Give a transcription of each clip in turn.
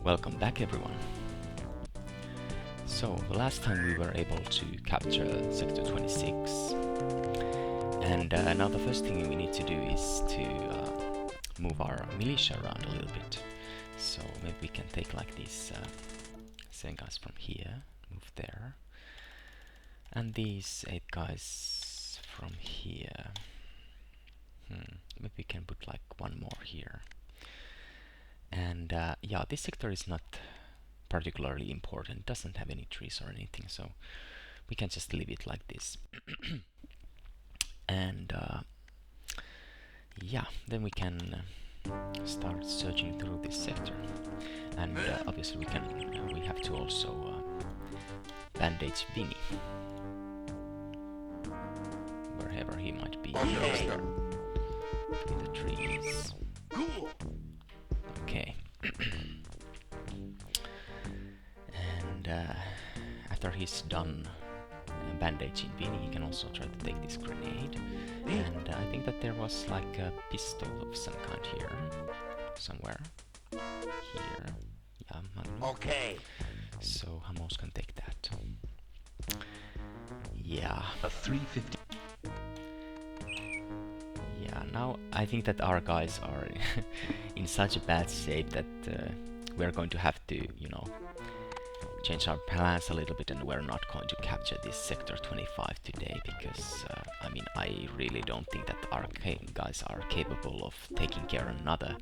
Welcome back, everyone. So, the last time we were able to capture Sector 26, and now the first thing we need to do is to move our militia around a little bit. So maybe we can take like these 7 guys from here, move there, and these 8 guys from here. Maybe we can put like 1 more here. And yeah, this sector is not particularly important, it doesn't have any trees or anything, so we can just leave it like this. And yeah, then we can start searching through this sector. And obviously we have to also bandage Vinny, wherever he might be. Through the trees. Okay. And after he's done bandaging Vinny, he can also try to take this grenade. And I think that there was like a pistol of some kind here, somewhere. Here. Yeah, Magnum. Okay. So Hamos can take that. Yeah. A 350. Yeah, now I think that our guys are in such a bad shape that we're going to have to, you know, change our plans a little bit, and we're not going to capture this Sector 25 today because, I mean, I really don't think that our guys are capable of taking care of another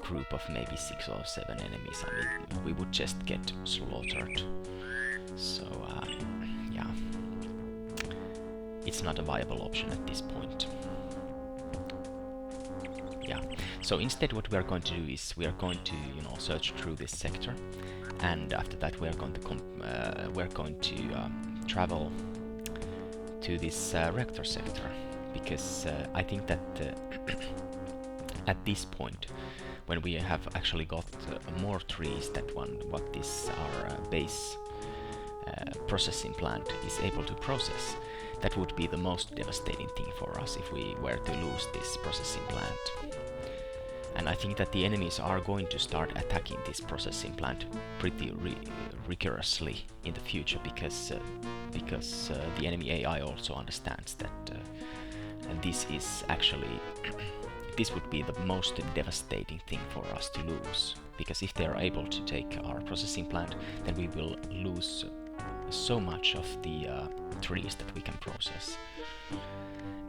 group of maybe 6 or 7 enemies. I mean, we would just get slaughtered. So, yeah, it's not a viable option at this point. Yeah, so instead what we are going to do is we are going to, you know, search through this sector, and after that we are going to travel to this rector sector, because I think that at this point, when we have actually got more trees than what this our base processing plant is able to process, that would be the most devastating thing for us if we were to lose this processing plant. And I think that the enemies are going to start attacking this processing plant pretty rigorously in the future, because the enemy AI also understands that this is actually this would be the most devastating thing for us to lose, because if they are able to take our processing plant, then we will lose so much of the trees that we can process.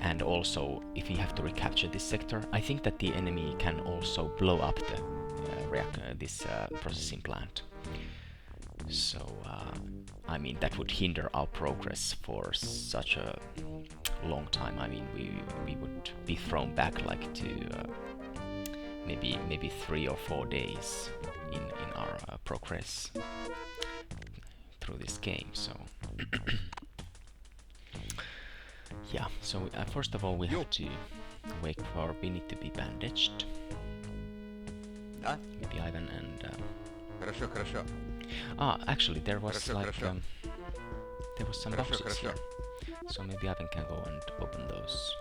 And also, if we have to recapture this sector, I think that the enemy can also blow up the this processing plant. So, I mean, that would hinder our progress for such a long time. I mean, we would be thrown back like to maybe 3 or 4 days in our progress through this game. So. Yeah, so first of all we have to wait for Vinny to be bandaged. Maybe Ivan and... Хорошо. Actually there was like... there was some boxes here. So maybe Ivan can go and open those.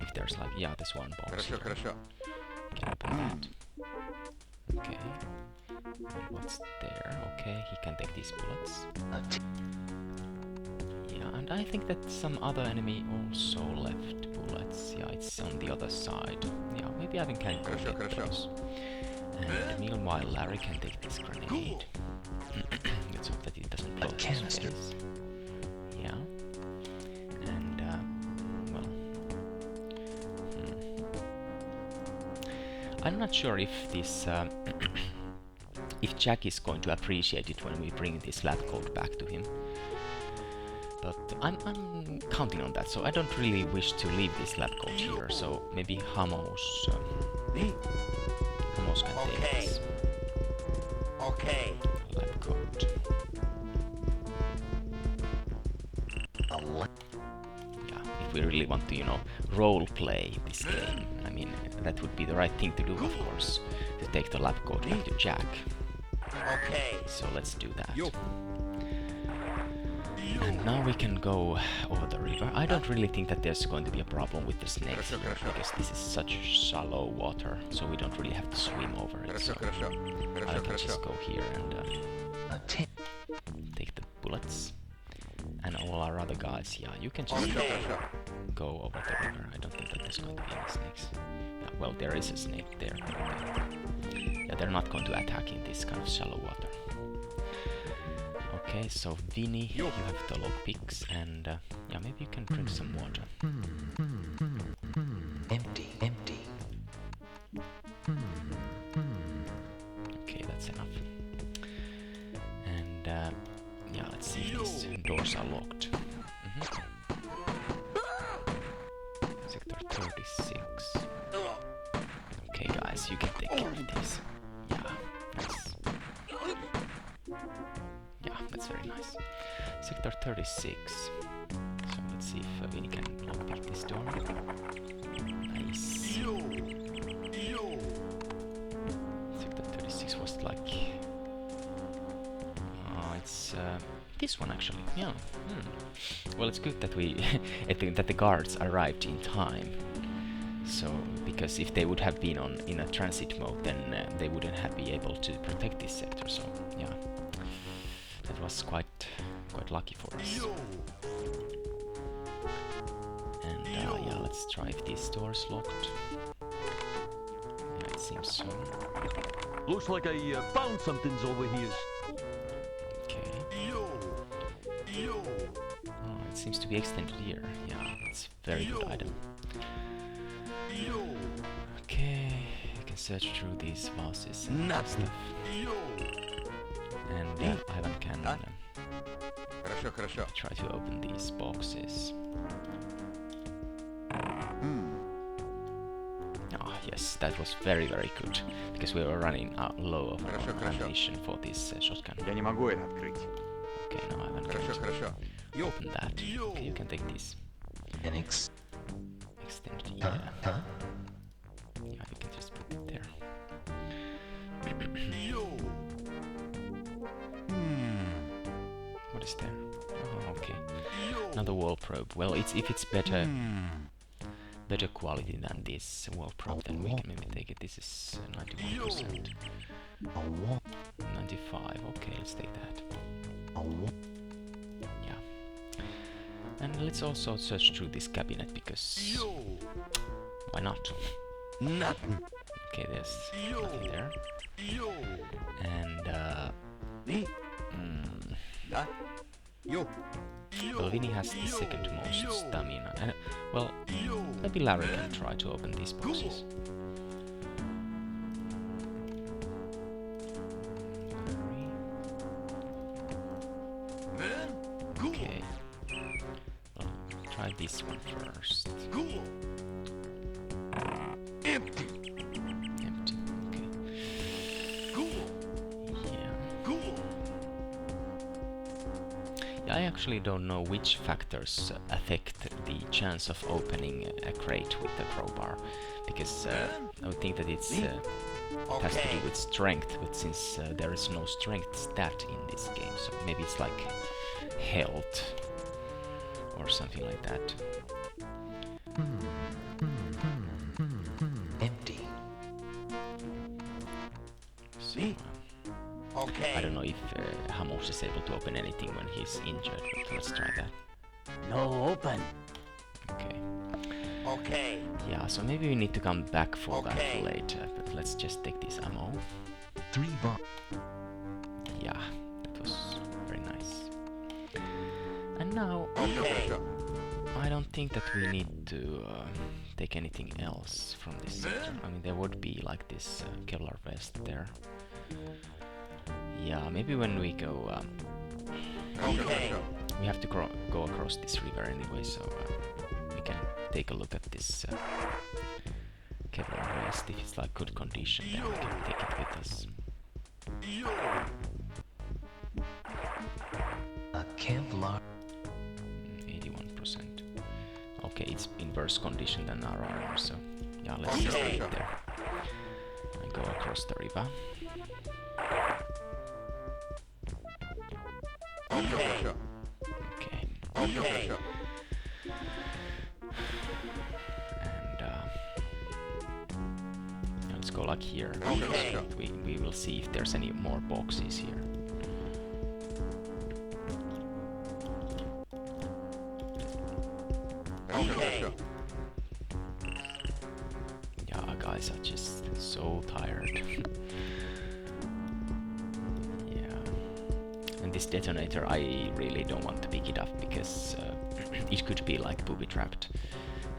If there's like... Yeah, there's 1 box here. We can open that. Okay. And what's there? Okay, he can take these bullets. And I think that some other enemy also left bullets. Yeah, it's on the other side. Yeah, maybe I can go get those. And meanwhile, Larry can take this grenade. Let's hope that it doesn't blow his face. Yeah. And, well... I'm not sure if this... if Jack is going to appreciate it when we bring this lab coat back to him. But I'm counting on that, so I don't really wish to leave this lab coat here, so maybe Hamos can take this lab coat. Yeah, if we really want to, you know, role play this game, I mean, that would be the right thing to do, of course, to take the lab coat back to Jack. So let's do that. And now we can go over the river. I don't really think that there's going to be a problem with the snakes here, because this is such shallow water, so we don't really have to swim over it. So I can just go here and take the bullets. And all our other guys, yeah, you can just go over the river. I don't think that there's going to be any snakes. Yeah, well, there is a snake there. Yeah, they're not going to attack in this kind of shallow water. Okay, so Vinny, you have the lockpicks, and yeah, maybe you can drink some water. Empty. Okay, that's enough. And yeah, let's see if these doors are locked. Sector 36. Okay, guys, you can take care of this. Yeah, nice. Yeah, that's very nice. Sector 36. So let's see if Vinny can lockpick this door. Nice. Sector 36 was like... it's this one actually, yeah. Well, it's good that we that the guards arrived in time. So, because if they would have been in a transit mode, then they wouldn't have been able to protect this sector. So, yeah, that was quite lucky for us. And yeah, let's try if this door's locked. Yeah, it seems so. Looks like I found something's over here. Oh, it seems to be extended here. Yeah, it's a very good item. Okay, you can search through these vases and stuff. And Ivan can try to open these boxes. Ah, yes, that was very good, because we were running low of ammunition for this shotgun. Я не могу это открыть. Okay, now Ivan can open that. Okay, you can take these. Extended, yeah. Yeah, you can just put it there. What is there? Oh, okay. Another wall probe. Well, if it's better quality than this wall probe, then we can maybe take it. This is 91%. 95. Okay, let's take that. Yeah. And let's also search through this cabinet, because why not? Nothing. Okay, there's nothing there. And well, Vinny has the second most stamina. Well, maybe Larry can try to open these boxes. Okay. Well, try this one first. Empty. Empty. Okay. Yeah, I actually don't know which factors affect the chance of opening a crate with the crowbar, because I would think that it's has to do with strength, but since there is no strength stat in this game, so maybe it's like health or something like that. Empty. So, I don't know if Hamos is able to open anything when he's injured, but let's try that. No open. Okay. Yeah, so maybe we need to come back for that later, but let's just take this ammo. 3 bombs. Yeah, that was very nice. And now, I don't think that we need to take anything else from this sector. I mean, there would be like this Kevlar vest there. Yeah, maybe when we go... we have to go across this river anyway, so we can take a look at this Kevlar vest. If it's like good condition, then we can take it with us. A Kevlar. 81%. Okay, it's in worse condition than our armor, so yeah, let's just leave it there and go across the river. Okay. go like here. Sure. We will see if there's any more boxes here. Sure. Yeah, guys are just so tired. Yeah. And this detonator, I really don't want to pick it up because it could be like booby trapped.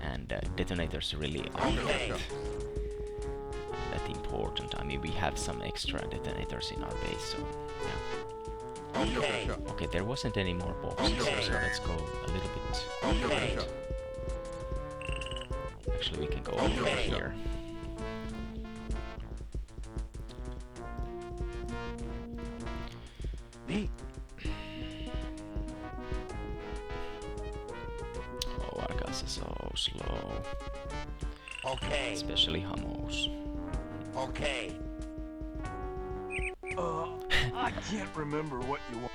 And detonators really aren't that important. I mean, we have some extra detonators in our base, so yeah. Okay, there wasn't any more boxes, so let's go a little bit right. Actually, we can go over here. Oh, our guys are so slow. Okay. Especially Hummos. Okay. I can't remember what you want.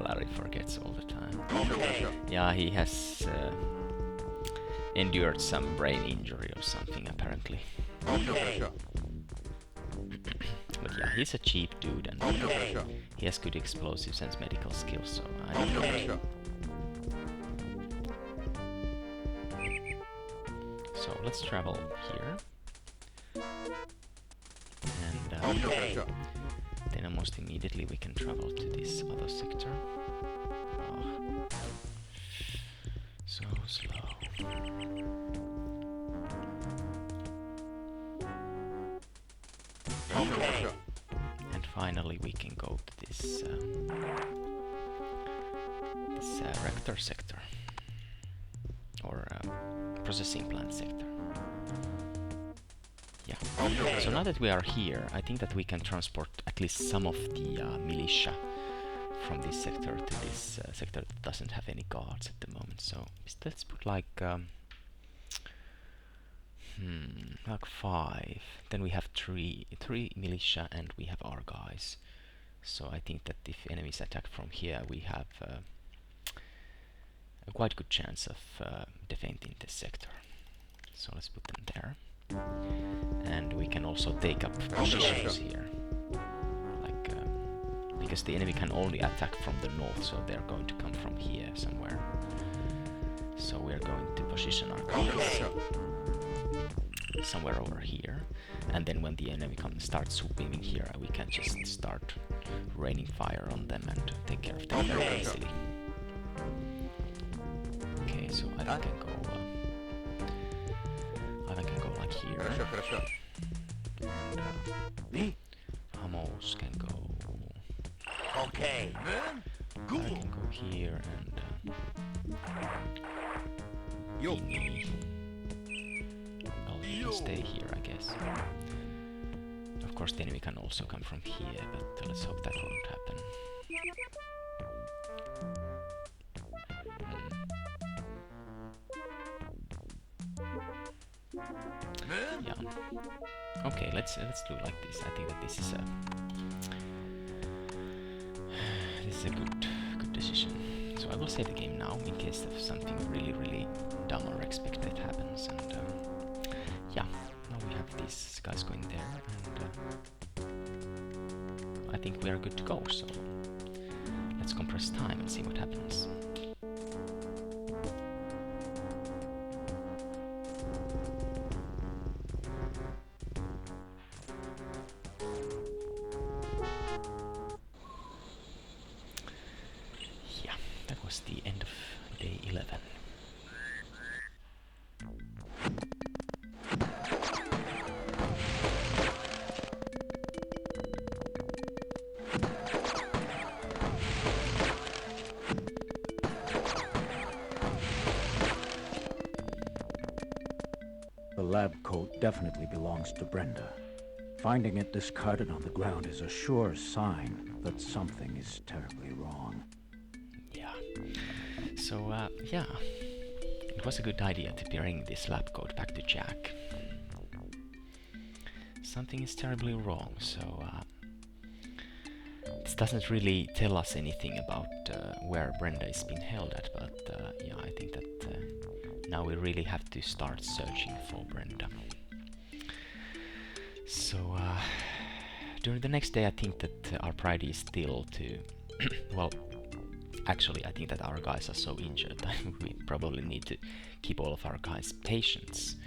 Larry forgets all the time. Okay. Yeah, he has endured some brain injury or something, apparently. Okay. But yeah, he's a cheap dude and he has good explosives and medical skills, so I don't know. So let's travel here. And then almost immediately we can travel to this other sector. Oh, so slow. And finally we can go to this reactor sector, or processing plant sector. Yeah. So now that we are here, I think that we can transport at least some of the militia from this sector to this sector that doesn't have any guards at the moment. So let's put like 5. Then we have three militia and we have our guys. So I think that if enemies attack from here, we have a quite good chance of defending this sector. So let's put them there. And we can also take up positions here. Like, because the enemy can only attack from the north, so they're going to come from here somewhere. So we're going to position our guys somewhere over here, and then when the enemy starts sweeping here, we can just start raining fire on them and take care of them very easily. Okay, so Ivan can go. Ivan can go like here. And Hummos can go. Okay. I can go here and. Beanie. You can stay here, I guess. Of course, the enemy can also come from here, but let's hope that won't happen. Yeah. Okay, let's do like this. I think that this is a good decision. So I will save the game now in case of something really dumb or unexpected happens. And yeah, now we have these guys going there, and I think we are good to go. So let's compress time and see what happens. Yeah, that was the end of day 11. The lab coat definitely belongs to Brenda. Finding it discarded on the ground is a sure sign that something is terribly wrong. Yeah. So, yeah. It was a good idea to bring this lab coat back to Jack. Something is terribly wrong, so this doesn't really tell us anything about where Brenda is being held at, but yeah, I think that now we really have to start searching for Brenda. So during the next day, I think that our priority is still to well, actually I think that our guys are so injured that we probably need to keep all of our guys patients.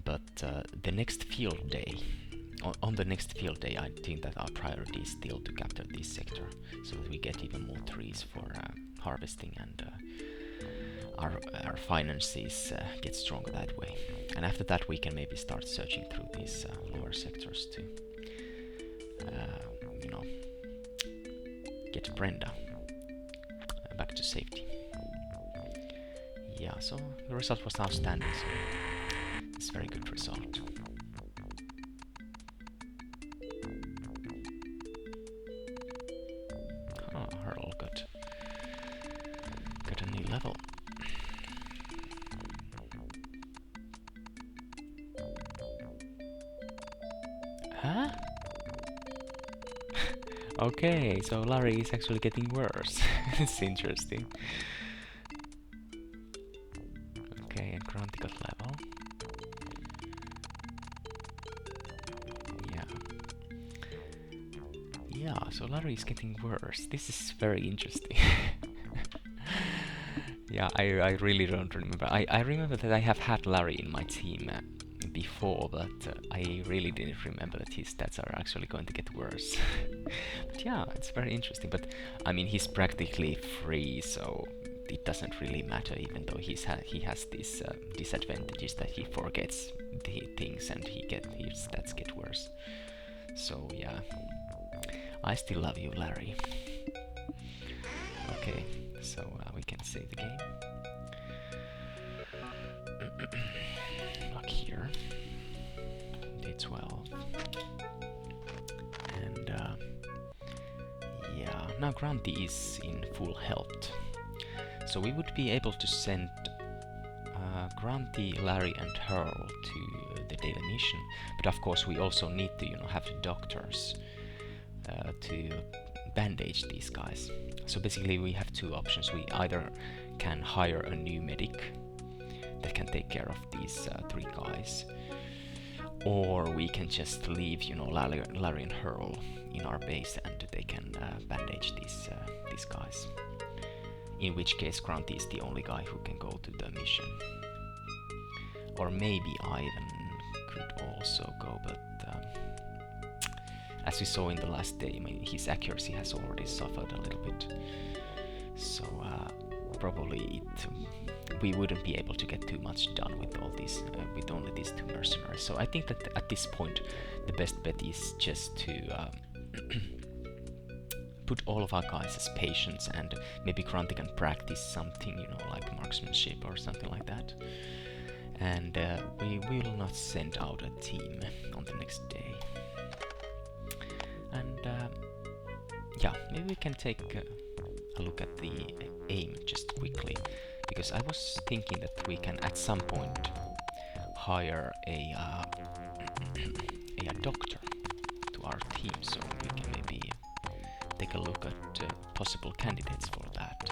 But the next field day, on the next field day, I think that our priority is still to capture this sector so that we get even more trees for harvesting, and our finances get stronger that way. And after that we can maybe start searching through these lower sectors to you know, get Brenda back to safety. Yeah, so the result was outstanding, so it's a very good result. Oh, Hurl got a new level. Huh? Okay, so Larry is actually getting worse. It's interesting. Okay, and Grunty got level. Yeah. Yeah, so Larry is getting worse. This is very interesting. Yeah, I really don't remember. I remember that I have had Larry in my team before, but I really didn't remember that his stats are actually going to get worse. But yeah, it's very interesting. But I mean, he's practically free, so it doesn't really matter, even though he has these disadvantages that he forgets the things and his stats get worse. So yeah, I still love you, Larry. Okay, so we can save the game. Look here, day 12, and yeah, now Grunty is in full health, so we would be able to send Grunty, Larry, and Hurl to the daily mission. But of course, we also need to, you know, have doctors to bandage these guys. So basically, we have two options. We either can hire a new medic that can take care of these three guys, or we can just leave, you know, Larry and Hurl in our base and they can bandage these guys. In which case Grunty is the only guy who can go to the mission. Or maybe Ivan could also go, but as we saw in the last day, I mean, his accuracy has already suffered a little bit. So probably we wouldn't be able to get too much done with all these, with only these two mercenaries. So I think that at this point the best bet is just to put all of our guys as patients, and maybe Grunty can practice something, you know, like marksmanship or something like that. And we will not send out a team on the next day. And yeah, maybe we can take a look at the aim just quickly, because I was thinking that we can at some point hire a doctor to our team, so we can maybe take a look at possible candidates for that.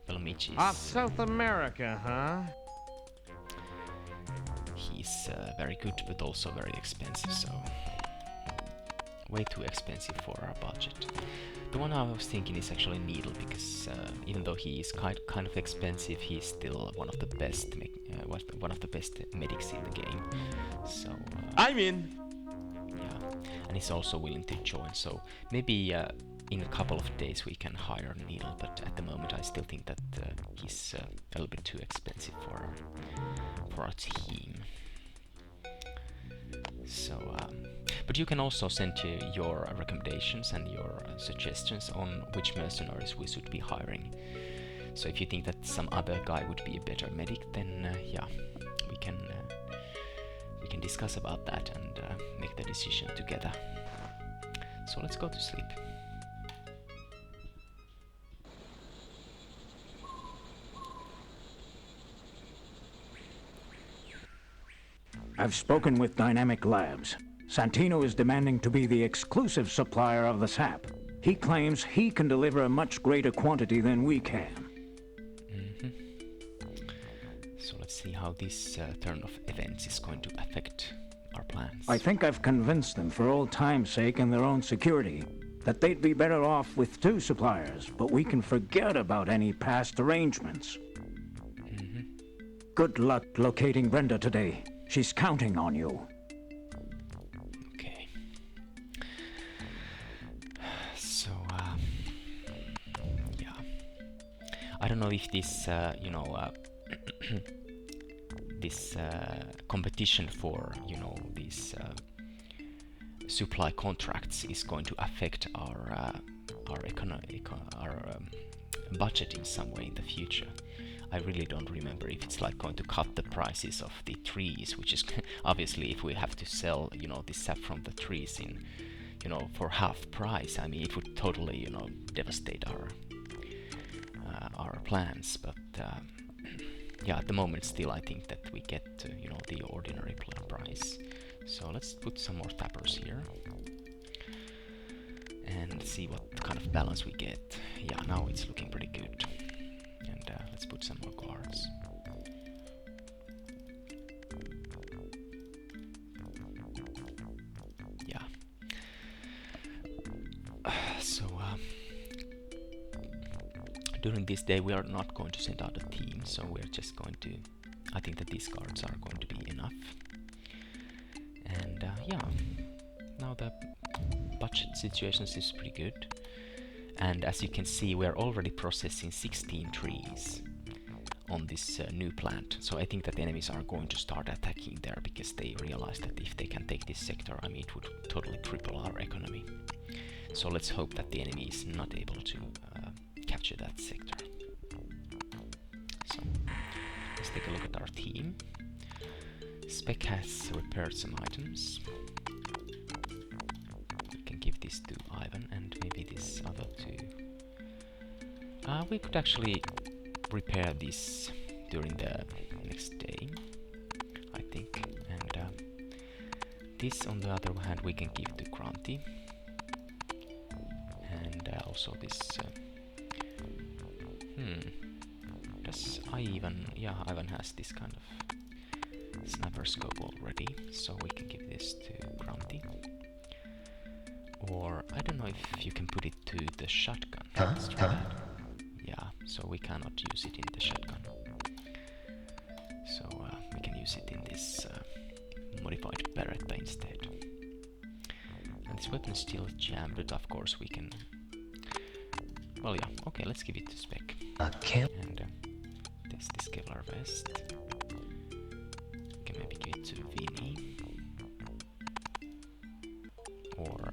Belmici Off South America, huh? He's very good, but also very expensive, so way too expensive for our budget. The one I was thinking is actually Needle, because even though he is kind of expensive, he's still one of the best medics in the game. So I'm in. yeah, and he's also willing to join. So maybe in a couple of days we can hire Needle, but at the moment I still think that he's a little bit too expensive for our team. So, but you can also send your recommendations and your suggestions on which mercenaries we should be hiring. So if you think that some other guy would be a better medic, then yeah, we can discuss about that and make the decision together. So let's go to sleep. I've spoken with Dynamic Labs. Santino is demanding to be the exclusive supplier of the sap. He claims he can deliver a much greater quantity than we can. So let's see how this turn of events is going to affect our plans. I think I've convinced them for old time's sake and their own security that they'd be better off with 2 suppliers, but we can forget about any past arrangements. Good luck locating Brenda today. She's counting on you. Okay. So, yeah. I don't know if this, this competition for, these supply contracts is going to affect our budget in some way in the future. I really don't remember if it's like going to cut the prices of the trees, which is obviously if we have to sell, the sap from the trees in, for half price. I mean, it would totally, devastate our plans. But yeah, at the moment, still, I think that we get, the ordinary price. So let's put some more tappers here and see what kind of balance we get. Yeah, now it's looking pretty good. And let's put some more guards. Yeah. So during this day we are not going to send out a team, so we're just going to, I think that these guards are going to be enough. And yeah, now the budget situation seems pretty good. And as you can see, we are already processing 16 trees on this new plant. So I think that the enemies are going to start attacking there because they realize that if they can take this sector, I mean, it would totally triple our economy. So let's hope that the enemy is not able to capture that sector. So let's take a look at our team. Spec has repaired some items. Give this to Ivan and maybe this other two. We could actually repair this during the next day, I think. And this, on the other hand, we can give to Granty. And also this. Does Ivan? Yeah, Ivan has this kind of sniper scope already, so we can give this to Granty. Or, I don't know if you can put it to the shotgun. Let's try that. Yeah, so we cannot use it in the shotgun. So we can use it in this modified Beretta instead. And this weapon is still jammed, but of course we can... Well, yeah, okay, let's give it to Spec. And there's this Kevlar vest. We can maybe give it to Vinny. Or...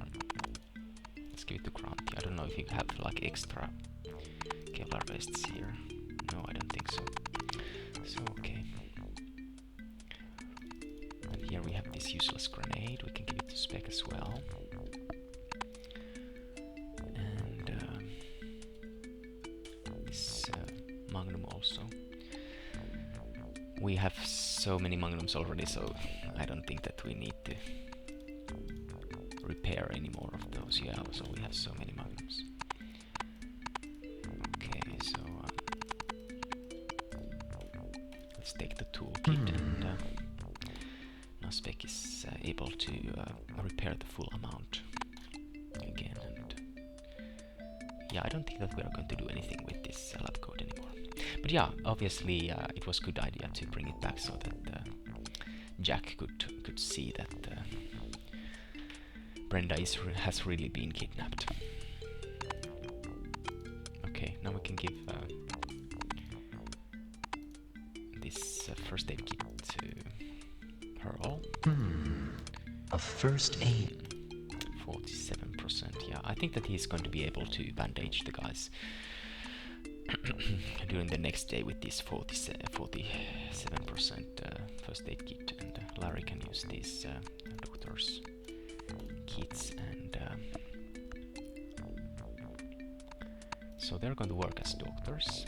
give it to Granty. I don't know if you have like extra Kevlar vests here. No, I don't think so. So, okay. And here we have this useless grenade. We can give it to Spec as well. And this Magnum also. We have so many Magnums already, so I don't think that we need to repair any more of those. Yeah, so we have so many Magnums. Okay, so let's take the toolkit and now Spec is able to repair the full amount again. And yeah, I don't think that we are going to do anything with this lab code anymore. But yeah, obviously it was a good idea to bring it back so that Jack could see that Brenda has really been kidnapped. Okay, now we can give this first aid kit to Pearl. A first aid. 47%, yeah. I think that he's going to be able to bandage the guys during the next day with this 47% first aid kit. And Larry can use these doctor's kits, and so they're going to work as doctors,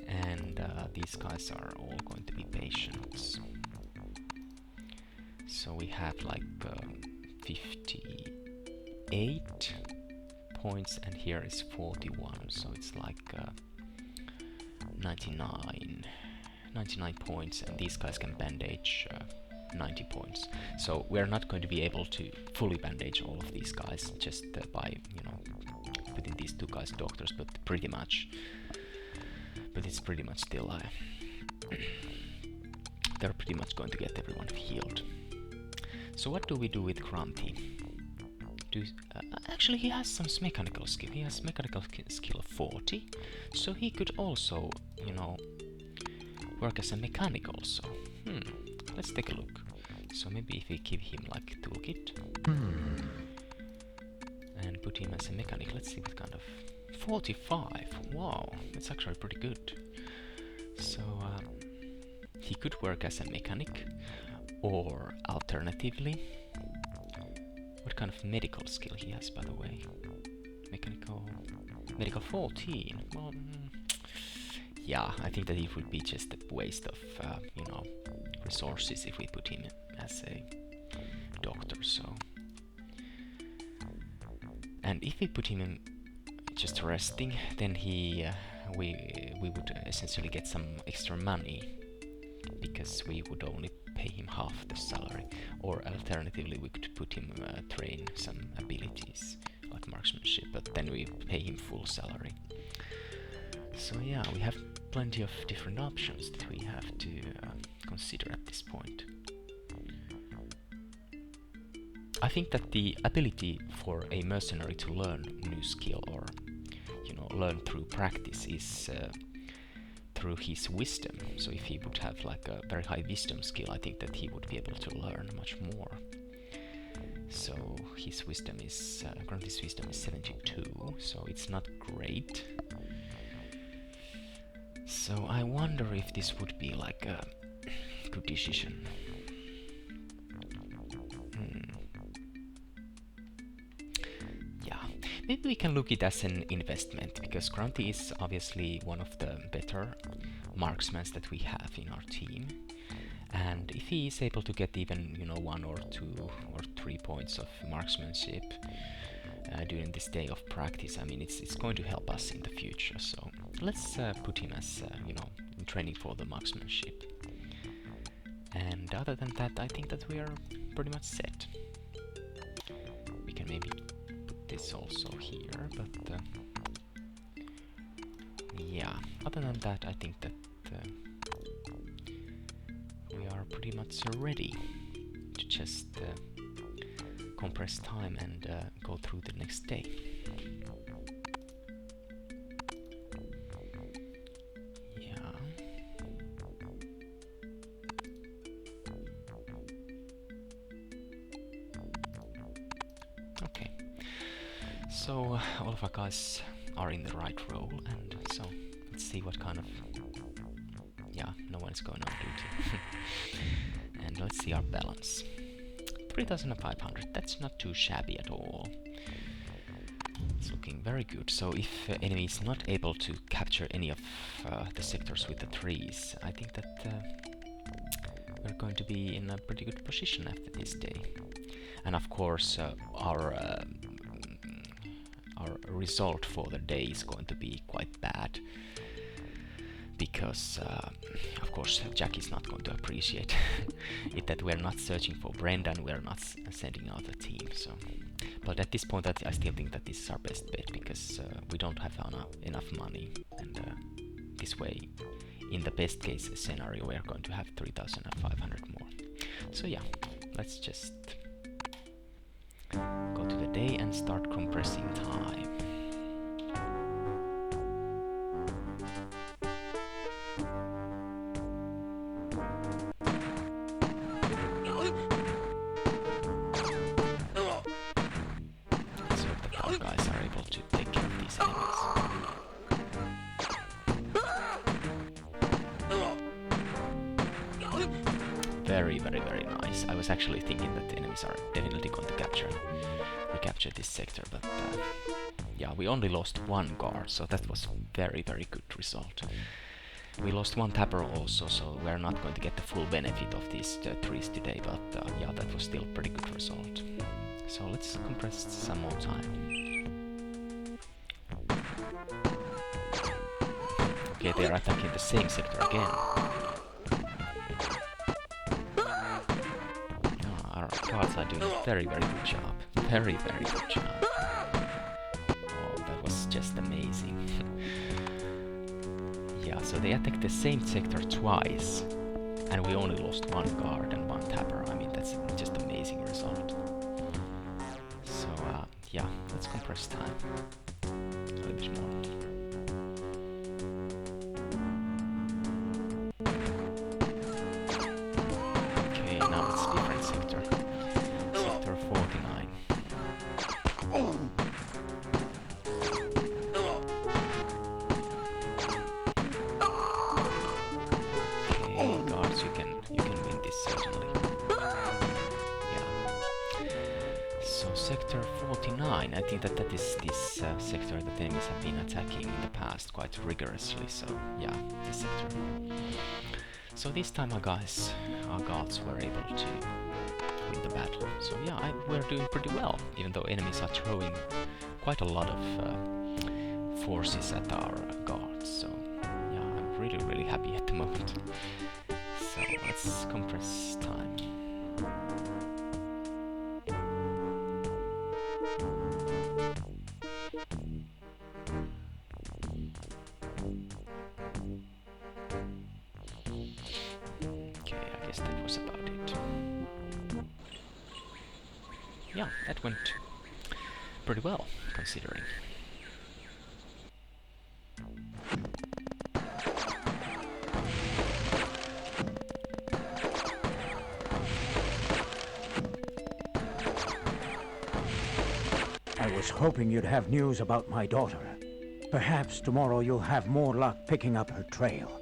and these guys are all going to be patients. So we have like 58 points, and here is 41, so it's like 99 points, and these guys can bandage 90 points. So we're not going to be able to fully bandage all of these guys just by, you know, putting these two guys doctors, but pretty much. But it's pretty much still they're pretty much going to get everyone healed. So what do we do with Grunty? Actually, he has some mechanical skill. He has mechanical skill of 40, so he could also, you know, work as a mechanic also. Let's take a look. So maybe if we give him like a toolkit and put him as a mechanic, let's see what kind of 45. Wow, that's actually pretty good. So he could work as a mechanic, or alternatively, what kind of medical skill he has, by the way? Medical 14. Well, yeah, I think that it would be just a waste of, you know, resources if we put him as a doctor. So, and if we put him in just resting, then we would essentially get some extra money, because we would only pay him half the salary, or alternatively we could put him train some abilities like marksmanship, but then we pay him full salary. So yeah, we have plenty of different options that we have to consider at this point. I think that the ability for a mercenary to learn new skill, or, you know, learn through practice, is through his wisdom. So if he would have like a very high wisdom skill, I think that he would be able to learn much more. So his wisdom is, Grunty's wisdom is 72, so it's not great. So I wonder if this would be like a good decision. Yeah, maybe we can look it as an investment, because Grunty is obviously one of the better marksmen that we have in our team. And if he is able to get even, you know, 1 or 2 or 3 points of marksmanship during this day of practice, I mean, it's going to help us in the future. So let's put him as, you know, in training for the marksmanship. And other than that, I think that we are pretty much set. We can maybe put this also here, but yeah, other than that, I think that we are pretty much ready to just compress time and go through the next day. Yeah. Okay. So all of our guys are in the right role, and so let's see what kind of... Yeah, no one's going on duty. And let's see our balance. 3,500, that's not too shabby at all. It's looking very good. So if enemy is not able to capture any of the sectors with the trees, I think that we're going to be in a pretty good position after this day. And of course our result for the day is going to be quite bad, because of course Jack is not going to appreciate it that we're not searching for Brenda and we're not sending out a team. So, but at this point I still think that this is our best bet, because we don't have enough money, and this way, in the best case scenario, we're going to have 3,500 more. So yeah, let's just go to the day and start compressing time. Very nice. I was actually thinking that the enemies are definitely going to recapture this sector, but yeah, we only lost 1 guard, so that was very good result. We lost 1 tapper also, so we're not going to get the full benefit of these trees today, but yeah, that was still a pretty good result. So let's compress some more time. Okay, they're attacking the same sector again. our guards are doing a very, very good job. Very, very good job. Oh, that was just amazing. Yeah, so they attacked the same sector twice, and we only lost one guard and one tapper. I mean, that's just amazing result. So, yeah, let's compress time a little bit more. Okay, now it's different sector. Sector 49. Okay, guards, you can win this certainly. Yeah. So sector 49, I think that is this sector that enemies have been attacking in the past quite rigorously. So yeah, this sector. So this time our guards were able to win the battle. So yeah, we're doing pretty well, even though enemies are throwing quite a lot of forces at our guards. So yeah, I'm really, really happy at the moment. So let's compress time. Okay, I guess that was about it. Yeah, that went pretty well, considering. I was hoping you'd have news about my daughter. Perhaps tomorrow you'll have more luck picking up her trail.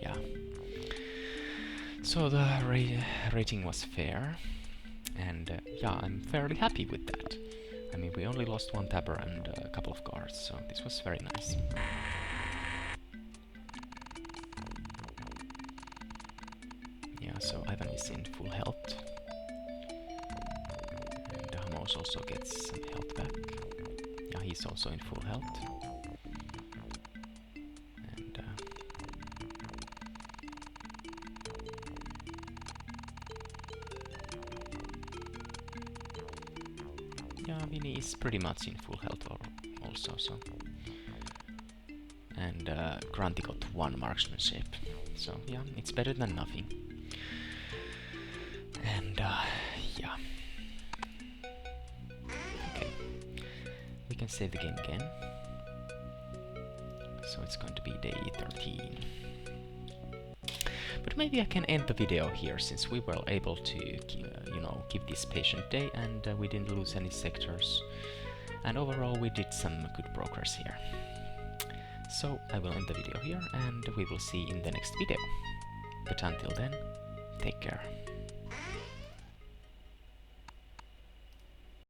Yeah. So the rating was fair, and yeah, I'm fairly happy with that. I mean, we only lost one tapper and a couple of guards, so this was very nice. Yeah, so Ivan is in full health. And Hamos also gets some health back. Yeah, he's also in full health. And yeah, Vinny is pretty much in full health also, so. And Granty got 1 marksmanship, so yeah, it's better than nothing. And yeah. Okay, we can save the game again. So it's going to be day 13. But maybe I can end the video here, since we were able to, you know, keep this patient day, and we didn't lose any sectors. And overall we did some good progress here. So I will end the video here, and we will see in the next video. But until then, take care.